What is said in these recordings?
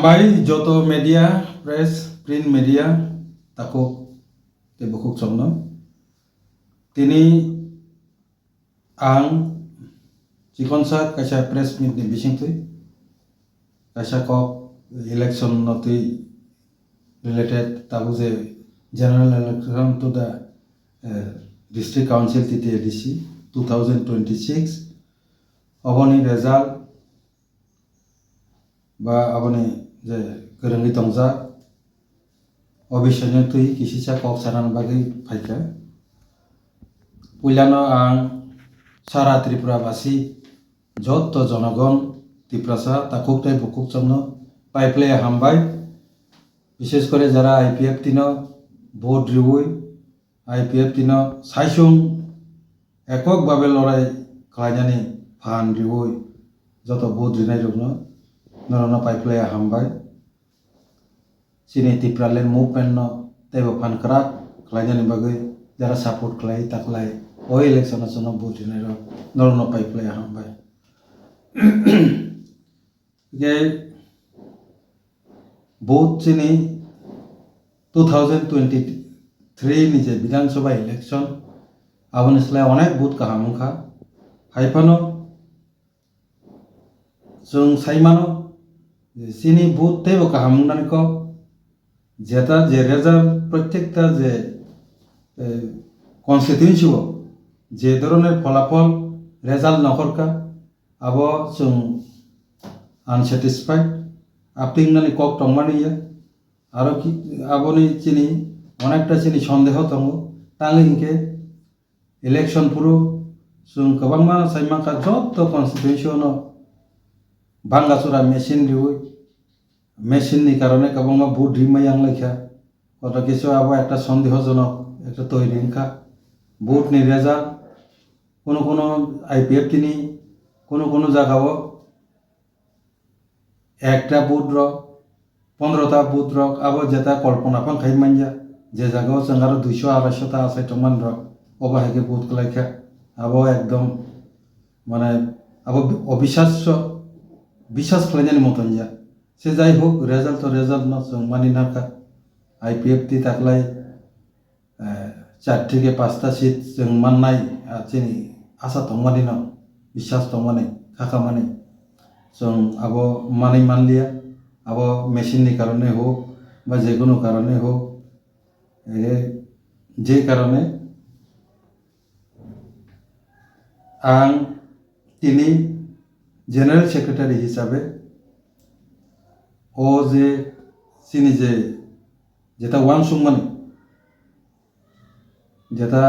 Hambai joto media, press, print media, takuk tebukuk somno. Tini ang cikonsa kaisa press meet ni bising tui, kaisa kok election noti related tabu je general election to the district council TTADC 2026 aboni result ba aboni je gorongi tongja obisanya tui kisisa kok sanan bagi phaika puilano ang sara Tripurabasi joto জনগণ ত্রিপুরা তাকুক তাই বুকুক চমনো পাইপ্লে হামবাই বিশেষ করে যারা IPF তিন vote রিউই IPF তিন সাইসুং এককভাবে লড়াই খাইনানি fun রিউই যত ভোট রিনাই রুগ্ন নরন পাইপ্লে হামবাই চিনি ত্রিপুরালেন মুভমেন্ট তেব ফান করা খাইনানি বাগৈ যারা সাপোর্ট খাই তাকলাই ও ইলেকশনের জন্য ভোট রিনাই নরন পাইপ্লে হামবাই ভোট চিনি 2023 নিচে বিধানসভা ইলেকশন আবন ইসলায় অনেক ভোট কাহামুখা হাইফানো जों साइमानो चिनी भोट तेबो काहामुंनानै को जेता जे रेजाल्ट प्रत्येकटा जे कन्स्टिट्युएन्सि जे धरনের ফলাফল রেজাল্ট নকরকা আবো जों আনস্যাটিসফাইড আপনিংনানি কক টংমানিয়া আরো কি আবনি চিনি অনেকটা চিনি সন্দেহ দङ তালিংকে ইলেকশন পুরো जों गोबांमा साइमाका जत कन्स्टिट्युएन्सिनो बांगासुरा मेसिन रिउई मेसिननि कारणे गोबांमा भोट रिमायां लेखा कत किछु आबो একটা সন্দেহজনক একটা তৈরিংখা ভোটনি রেজাল্ট কোনো কোনো আইপিএফ তিনি কোনো কোনো জায়গাও একটা ভোট র 15টা ভোট র আবো যেটা কল্পনা ফাং খাই মানজা যে জায়গাও जों आरो 200 250টা আছে টমান র অবাহেকে ভোট কলাইখা আবো একদম মানে আবো অবিশ্বাস্য বিশ্বাস খালাইनायनि মতन जा से যাই হোক রেজাল্ট তো রেজাল্ট ন जों मानि नाका आईपीएफ ती ताकलाय 4 থেকে 5টা সিট जों माननाय चिनि आशा दंमानि न বিশ্বাস दंमानि खाका मानि जों आबो मानि मानलिया आबो मेसिननि कारणे हो बा जेकुनु कारणे हो जे कारणे आं तिनि जनरल सेक्रेटारि हिसाबै ओ जे चिनि जे जेता वानसुंमानि जेता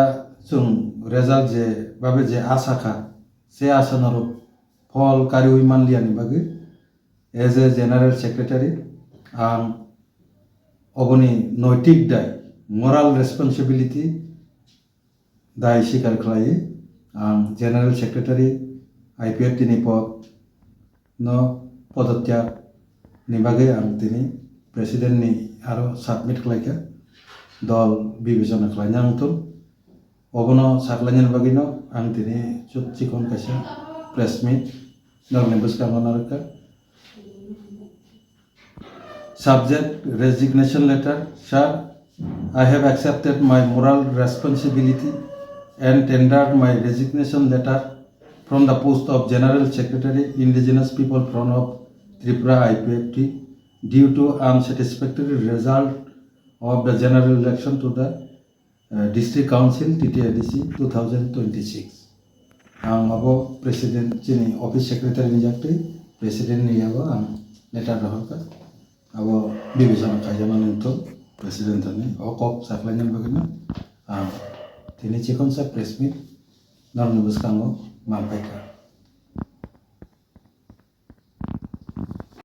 जों रेजाल्ट जे बाबे जे आशाखा से आशानर फल कारिउइ मानलियानि बागै एज ए जनरल सेक्रेटारि आं अबनि नैतिक दाय मोराल रेसपन्सिबिलिटी दाय स्वीकार खालायो आं जनरल सेक्रेटारि आईपीएफ तिनि पद न पदत्याग नि बागै आं तिनि प्रेसिडेंट नि आरो सबमिट खालायखा दल बिबेचना खालायना आंथ अबनो साख्लायनायनि बागै न आं तिनि चिकन कायसा प्रेस मिट नरनि बुसकांगन आरोका subject resignation letter sir I have accepted my moral responsibility and tendered my resignation letter from the post of General Secretary Indigenous People Front of Tripura IPFT due to unsatisfactory result of the general election to the District Council TTADC 2026. Ang abo President Chini Office Secretary ni jakti President ni abo ang letter rahaka abo bibisana kajana nento President ani okop saklanyan bagina ang tini chikon sa press meet narno buskango mampaikan